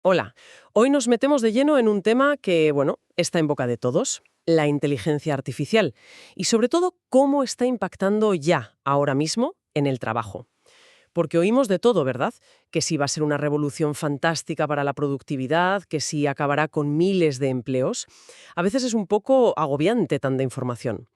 Hola, hoy nos metemos de lleno en un tema que, bueno, está en boca de todos, la inteligencia artificial, y sobre todo cómo está impactando ya, ahora mismo, en el trabajo. Porque oímos de todo, ¿verdad? Que si va a ser una revolución fantástica para la productividad, que si acabará con miles de empleos. A veces es un poco agobiante tanta información.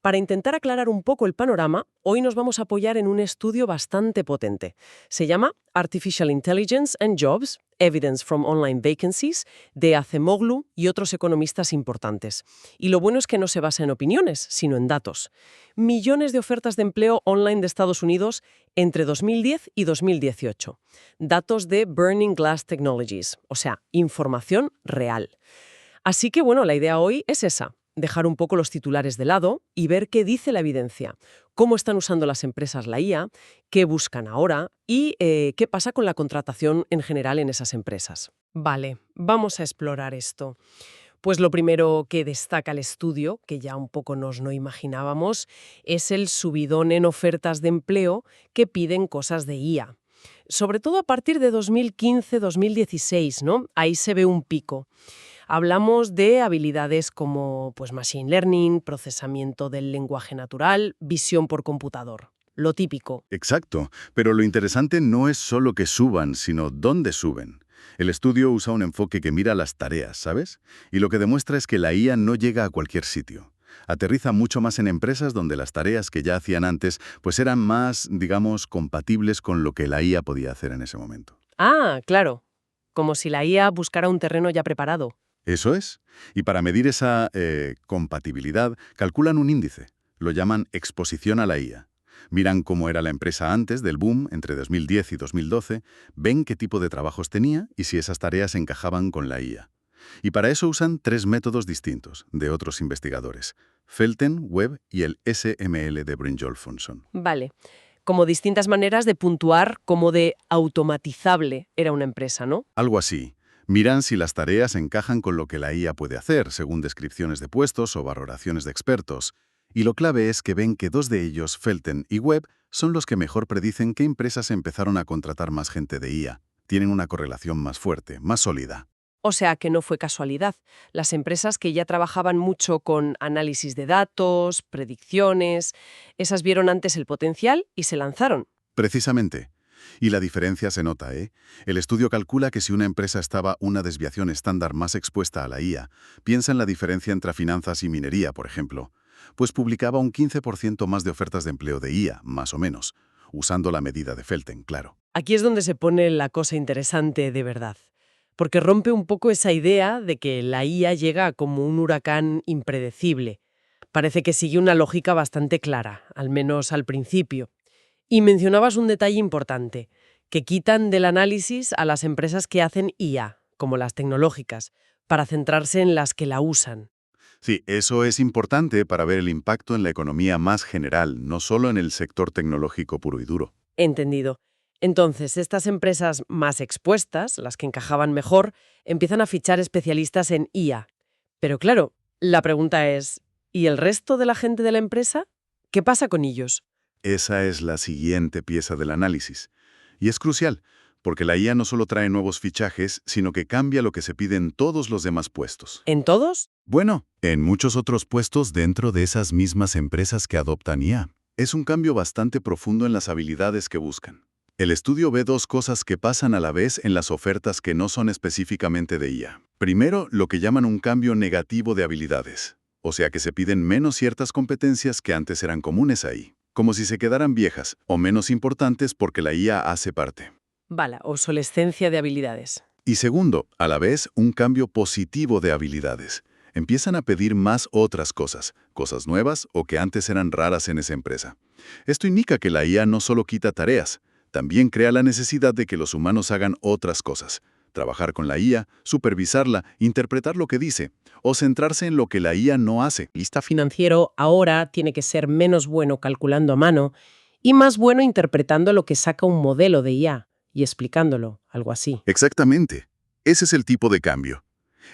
Para intentar aclarar un poco el panorama, hoy nos vamos a apoyar en un estudio bastante potente. Se llama Artificial Intelligence and Jobs, Evidence from Online Vacancies, de Acemoglu y otros economistas importantes. Y lo bueno es que no se basa en opiniones, sino en datos. Millones de ofertas de empleo online de Estados Unidos entre 2010 y 2018. Datos de Burning Glass Technologies, o sea, información real. Así que bueno, la idea hoy es esa, dejar un poco los titulares de lado y ver qué dice la evidencia, cómo están usando las empresas la IA, qué buscan ahora y qué pasa con la contratación en general en esas empresas. Vale, vamos a explorar esto. Pues lo primero que destaca el estudio, que ya un poco nos no imaginábamos, es el subidón en ofertas de empleo que piden cosas de IA. Sobre todo a partir de 2015-2016, ¿no? Ahí se ve un pico. Hablamos de habilidades como pues, machine learning, procesamiento del lenguaje natural, visión por computador. Lo típico. Exacto, pero lo interesante no es solo que suban, sino dónde suben. El estudio usa un enfoque que mira las tareas, ¿sabes? Y lo que demuestra es que la IA no llega a cualquier sitio. Aterriza mucho más en empresas donde las tareas que ya hacían antes pues eran más, digamos, compatibles con lo que la IA podía hacer en ese momento. Ah, claro. Como si la IA buscara un terreno ya preparado. Eso es. Y para medir esa compatibilidad, calculan un índice. Lo llaman exposición a la IA. Miran cómo era la empresa antes del boom, entre 2010 y 2012, ven qué tipo de trabajos tenía y si esas tareas encajaban con la IA. Y para eso usan tres métodos distintos, de otros investigadores: Felten, Webb y el SML de Brynjolfsson. Vale. Como distintas maneras de puntuar como de automatizable era una empresa, ¿no? Algo así. Miran si las tareas encajan con lo que la IA puede hacer, según descripciones de puestos o valoraciones de expertos. Y lo clave es que ven que dos de ellos, Felten y Webb, son los que mejor predicen qué empresas empezaron a contratar más gente de IA. Tienen una correlación más fuerte, más sólida. O sea que no fue casualidad. Las empresas que ya trabajaban mucho con análisis de datos, predicciones, esas vieron antes el potencial y se lanzaron. Precisamente. Y la diferencia se nota, ¿eh? El estudio calcula que si una empresa estaba una desviación estándar más expuesta a la IA, piensa en la diferencia entre finanzas y minería, por ejemplo, pues publicaba un 15% más de ofertas de empleo de IA, más o menos, usando la medida de Felten, claro. Aquí es donde se pone la cosa interesante de verdad, porque rompe un poco esa idea de que la IA llega como un huracán impredecible. Parece que sigue una lógica bastante clara, al menos al principio. Y mencionabas un detalle importante, que quitan del análisis a las empresas que hacen IA, como las tecnológicas, para centrarse en las que la usan. Sí, eso es importante para ver el impacto en la economía más general, no solo en el sector tecnológico puro y duro. Entendido. Entonces, estas empresas más expuestas, las que encajaban mejor, empiezan a fichar especialistas en IA. Pero claro, la pregunta es, ¿y el resto de la gente de la empresa? ¿Qué pasa con ellos? Esa es la siguiente pieza del análisis. Y es crucial, porque la IA no solo trae nuevos fichajes, sino que cambia lo que se pide en todos los demás puestos. ¿En todos? Bueno, en muchos otros puestos dentro de esas mismas empresas que adoptan IA. Es un cambio bastante profundo en las habilidades que buscan. El estudio ve dos cosas que pasan a la vez en las ofertas que no son específicamente de IA. Primero, lo que llaman un cambio negativo de habilidades. O sea que se piden menos ciertas competencias que antes eran comunes ahí, como si se quedaran viejas o menos importantes porque la IA hace parte. Vale, obsolescencia de habilidades. Y segundo, a la vez, un cambio positivo de habilidades. Empiezan a pedir más otras cosas, cosas nuevas o que antes eran raras en esa empresa. Esto indica que la IA no solo quita tareas, también crea la necesidad de que los humanos hagan otras cosas. Trabajar con la IA, supervisarla, interpretar lo que dice, o centrarse en lo que la IA no hace. Lista financiero ahora tiene que ser menos bueno calculando a mano y más bueno interpretando lo que saca un modelo de IA y explicándolo, algo así. Exactamente. Ese es el tipo de cambio.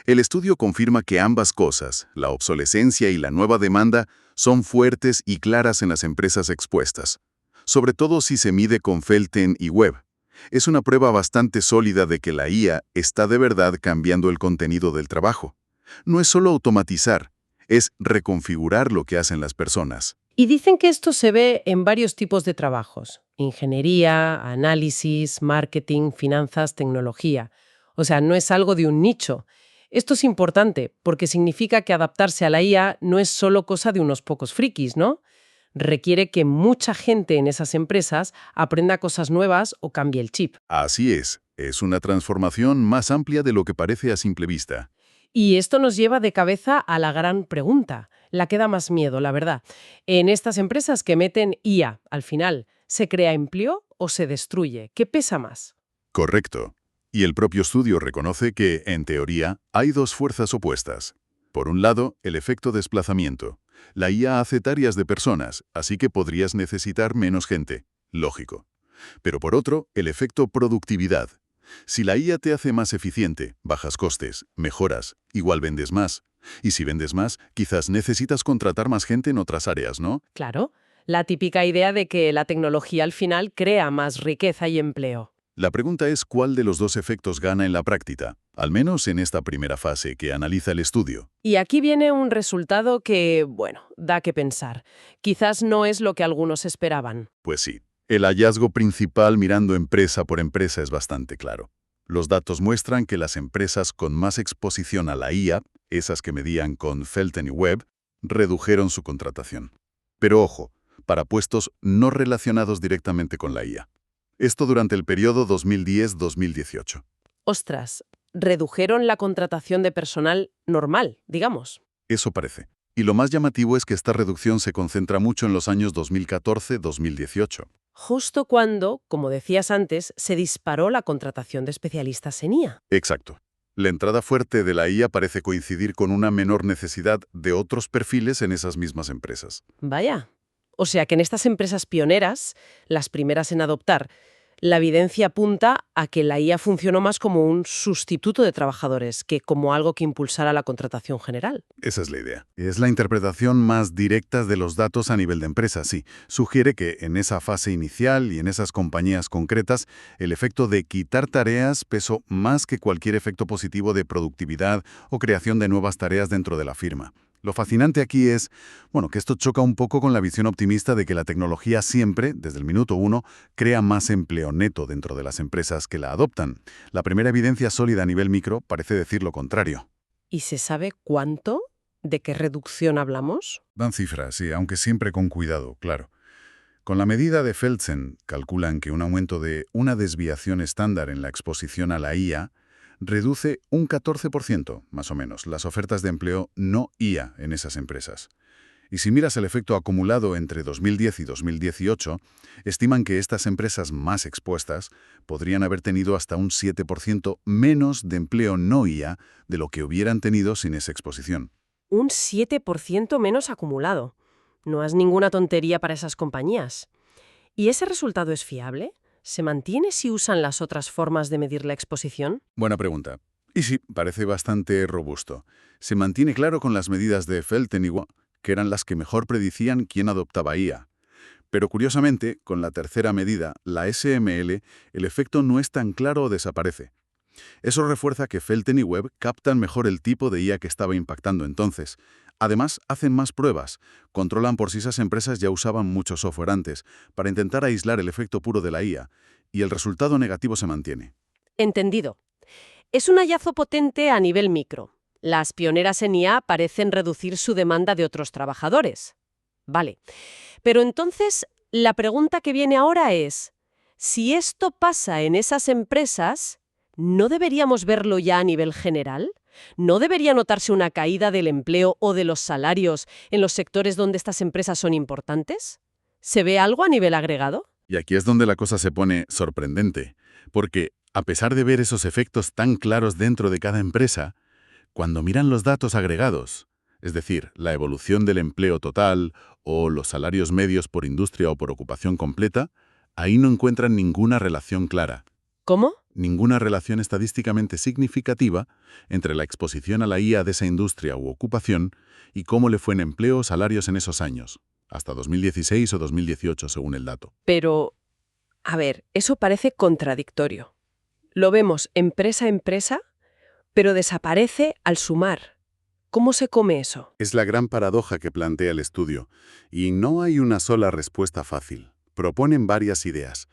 El estudio confirma que ambas cosas, la obsolescencia y la nueva demanda, son fuertes y claras en las empresas expuestas, sobre todo si se mide con Felten y Webb. Es una prueba bastante sólida de que la IA está de verdad cambiando el contenido del trabajo. No es solo automatizar, es reconfigurar lo que hacen las personas. Y dicen que esto se ve en varios tipos de trabajos: ingeniería, análisis, marketing, finanzas, tecnología. O sea, no es algo de un nicho. Esto es importante porque significa que adaptarse a la IA no es solo cosa de unos pocos frikis, ¿no? Requiere que mucha gente en esas empresas aprenda cosas nuevas o cambie el chip. Así es una transformación más amplia de lo que parece a simple vista. Y esto nos lleva de cabeza a la gran pregunta, la que da más miedo, la verdad. En estas empresas que meten IA, al final, ¿se crea empleo o se destruye? ¿Qué pesa más? Correcto. Y el propio estudio reconoce que, en teoría, hay dos fuerzas opuestas. Por un lado, el efecto desplazamiento. La IA hace tareas de personas, así que podrías necesitar menos gente. Lógico. Pero por otro, el efecto productividad. Si la IA te hace más eficiente, bajas costes, mejoras, igual vendes más. Y si vendes más, quizás necesitas contratar más gente en otras áreas, ¿no? Claro, la típica idea de que la tecnología al final crea más riqueza y empleo. La pregunta es cuál de los dos efectos gana en la práctica, al menos en esta primera fase que analiza el estudio. Y aquí viene un resultado que, bueno, da que pensar. Quizás no es lo que algunos esperaban. Pues sí, el hallazgo principal mirando empresa por empresa es bastante claro. Los datos muestran que las empresas con más exposición a la IA, esas que medían con Felten y Webb, redujeron su contratación. Pero ojo, para puestos no relacionados directamente con la IA. Esto durante el periodo 2010-2018. Ostras, redujeron la contratación de personal normal, digamos. Eso parece. Y lo más llamativo es que esta reducción se concentra mucho en los años 2014-2018. Justo cuando, como decías antes, se disparó la contratación de especialistas en IA. Exacto. La entrada fuerte de la IA parece coincidir con una menor necesidad de otros perfiles en esas mismas empresas. Vaya. O sea que en estas empresas pioneras, las primeras en adoptar, la evidencia apunta a que la IA funcionó más como un sustituto de trabajadores que como algo que impulsara la contratación general. Esa es la idea. Es la interpretación más directa de los datos a nivel de empresa, sí. Sugiere que en esa fase inicial y en esas compañías concretas, el efecto de quitar tareas pesó más que cualquier efecto positivo de productividad o creación de nuevas tareas dentro de la firma. Lo fascinante aquí es, que esto choca un poco con la visión optimista de que la tecnología siempre, desde el minuto uno, crea más empleo neto dentro de las empresas que la adoptan. La primera evidencia sólida a nivel micro parece decir lo contrario. ¿Y se sabe cuánto? ¿De qué reducción hablamos? Dan cifras, sí, aunque siempre con cuidado, claro. Con la medida de Feldsen, calculan que un aumento de una desviación estándar en la exposición a la IA reduce un 14%, más o menos, las ofertas de empleo no IA en esas empresas. Y si miras el efecto acumulado entre 2010 y 2018, estiman que estas empresas más expuestas podrían haber tenido hasta un 7% menos de empleo no IA de lo que hubieran tenido sin esa exposición. Un 7% menos acumulado. No es ninguna tontería para esas compañías. ¿Y ese resultado es fiable? ¿Se mantiene si usan las otras formas de medir la exposición? Buena pregunta. Y sí, parece bastante robusto. Se mantiene claro con las medidas de Felten y Webb, que eran las que mejor predicían quién adoptaba IA. Pero curiosamente, con la tercera medida, la SML, el efecto no es tan claro o desaparece. Eso refuerza que Felten y Webb captan mejor el tipo de IA que estaba impactando entonces. Además, hacen más pruebas. Controlan por si esas empresas ya usaban mucho software antes, para intentar aislar el efecto puro de la IA, y el resultado negativo se mantiene. Entendido. Es un hallazgo potente a nivel micro. Las pioneras en IA parecen reducir su demanda de otros trabajadores. Vale. Pero entonces, la pregunta que viene ahora es, si esto pasa en esas empresas, ¿no deberíamos verlo ya a nivel general? ¿No debería notarse una caída del empleo o de los salarios en los sectores donde estas empresas son importantes? ¿Se ve algo a nivel agregado? Y aquí es donde la cosa se pone sorprendente, porque a pesar de ver esos efectos tan claros dentro de cada empresa, cuando miran los datos agregados, es decir, la evolución del empleo total o los salarios medios por industria o por ocupación completa, ahí no encuentran ninguna relación clara. ¿Cómo? Ninguna relación estadísticamente significativa entre la exposición a la IA de esa industria u ocupación y cómo le fue en empleo o salarios en esos años, hasta 2016 o 2018 según el dato. Pero, A ver, eso parece contradictorio. Lo vemos empresa a empresa, pero desaparece al sumar. ¿Cómo se come eso? Es la gran paradoja que plantea el estudio, y no hay una sola respuesta fácil. Proponen varias ideas.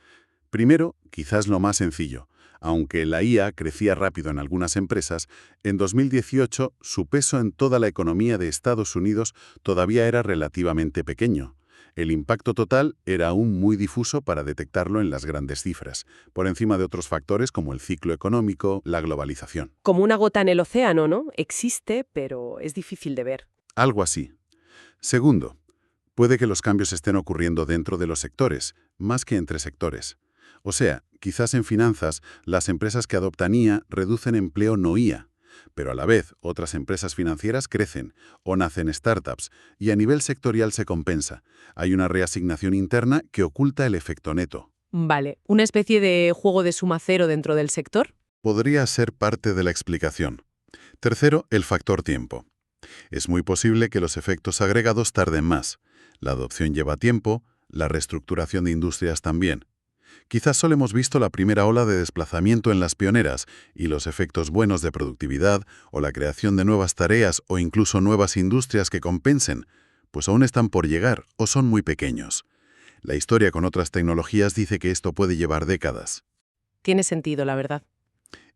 Primero, quizás lo más sencillo. Aunque la IA crecía rápido en algunas empresas, en 2018 su peso en toda la economía de Estados Unidos todavía era relativamente pequeño. El impacto total era aún muy difuso para detectarlo en las grandes cifras, por encima de otros factores como el ciclo económico, la globalización. Como una gota en el océano, ¿no? Existe, pero es difícil de ver. Algo así. Segundo, puede que los cambios estén ocurriendo dentro de los sectores, más que entre sectores. O sea, quizás en finanzas, las empresas que adoptan IA reducen empleo no IA, pero a la vez otras empresas financieras crecen o nacen startups y a nivel sectorial se compensa. Hay una reasignación interna que oculta el efecto neto. Vale, ¿una especie de juego de suma cero dentro del sector? Podría ser parte de la explicación. Tercero, el factor tiempo. Es muy posible que los efectos agregados tarden más. La adopción lleva tiempo, la reestructuración de industrias también. Quizás solo hemos visto la primera ola de desplazamiento en las pioneras y los efectos buenos de productividad o la creación de nuevas tareas o incluso nuevas industrias que compensen, pues aún están por llegar o son muy pequeños. La historia con otras tecnologías dice que esto puede llevar décadas. Tiene sentido, la verdad.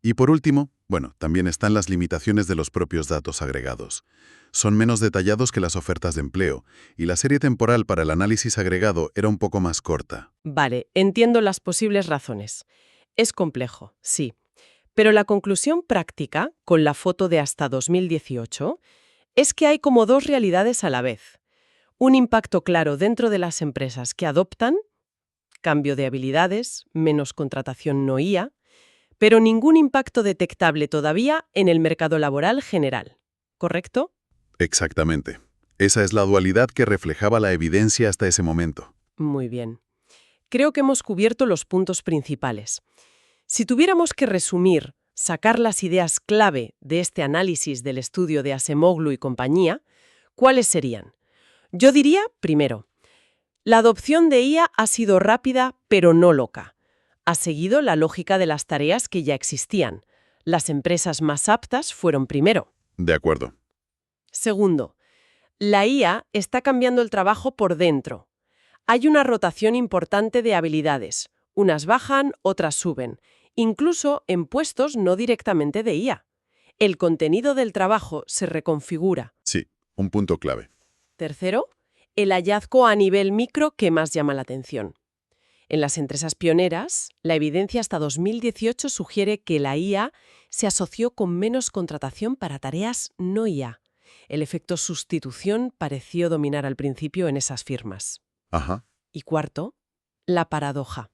Y por último, también están las limitaciones de los propios datos agregados. Son menos detallados que las ofertas de empleo, y la serie temporal para el análisis agregado era un poco más corta. Vale, entiendo las posibles razones. Es complejo, sí. Pero la conclusión práctica, con la foto de hasta 2018, es que hay como dos realidades a la vez. Un impacto claro dentro de las empresas que adoptan, cambio de habilidades, menos contratación no IA, pero ningún impacto detectable todavía en el mercado laboral general. ¿Correcto? Exactamente. Esa es la dualidad que reflejaba la evidencia hasta ese momento. Muy bien. Creo que hemos cubierto los puntos principales. Si tuviéramos que resumir, sacar las ideas clave de este análisis del estudio de Acemoglu y compañía, ¿cuáles serían? Yo diría, primero, la adopción de IA ha sido rápida, pero no loca. Ha seguido la lógica de las tareas que ya existían. Las empresas más aptas fueron primero. De acuerdo. Segundo, la IA está cambiando el trabajo por dentro. Hay una rotación importante de habilidades. Unas bajan, otras suben, incluso en puestos no directamente de IA. El contenido del trabajo se reconfigura. Sí, un punto clave. Tercero, el hallazgo a nivel micro que más llama la atención. En las empresas pioneras, la evidencia hasta 2018 sugiere que la IA se asoció con menos contratación para tareas no IA. El efecto sustitución pareció dominar al principio en esas firmas. Ajá. Y cuarto, la paradoja.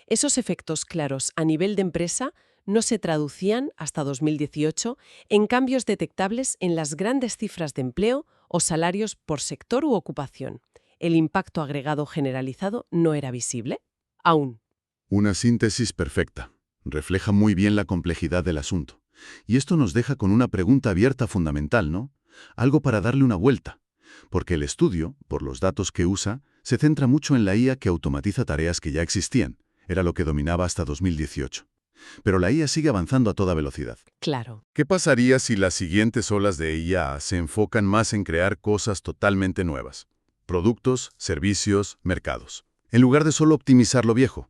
Esos efectos claros a nivel de empresa no se traducían hasta 2018 en cambios detectables en las grandes cifras de empleo o salarios por sector u ocupación. El impacto agregado generalizado no era visible. Aún. Una síntesis perfecta. Refleja muy bien la complejidad del asunto. Y esto nos deja con una pregunta abierta fundamental, ¿no? Algo para darle una vuelta. Porque el estudio, por los datos que usa, se centra mucho en la IA que automatiza tareas que ya existían. Era lo que dominaba hasta 2018. Pero la IA sigue avanzando a toda velocidad. Claro. ¿Qué pasaría si las siguientes olas de IA se enfocan más en crear cosas totalmente nuevas? Productos, servicios, mercados. En lugar de solo optimizar lo viejo.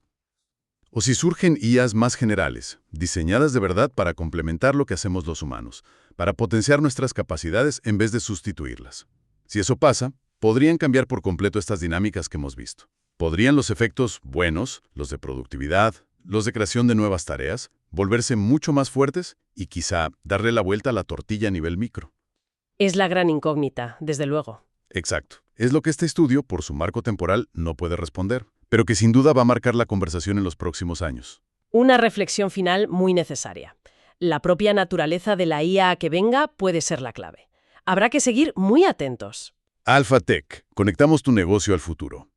O si surgen IAs más generales, diseñadas de verdad para complementar lo que hacemos los humanos, para potenciar nuestras capacidades en vez de sustituirlas. Si eso pasa, podrían cambiar por completo estas dinámicas que hemos visto. Podrían los efectos buenos, los de productividad, los de creación de nuevas tareas, volverse mucho más fuertes y quizá darle la vuelta a la tortilla a nivel micro. Es la gran incógnita, desde luego. Exacto. Es lo que este estudio, por su marco temporal, no puede responder, pero que sin duda va a marcar la conversación en los próximos años. Una reflexión final muy necesaria. La propia naturaleza de la IA que venga puede ser la clave. Habrá que seguir muy atentos. Alpha Tech. Conectamos tu negocio al futuro.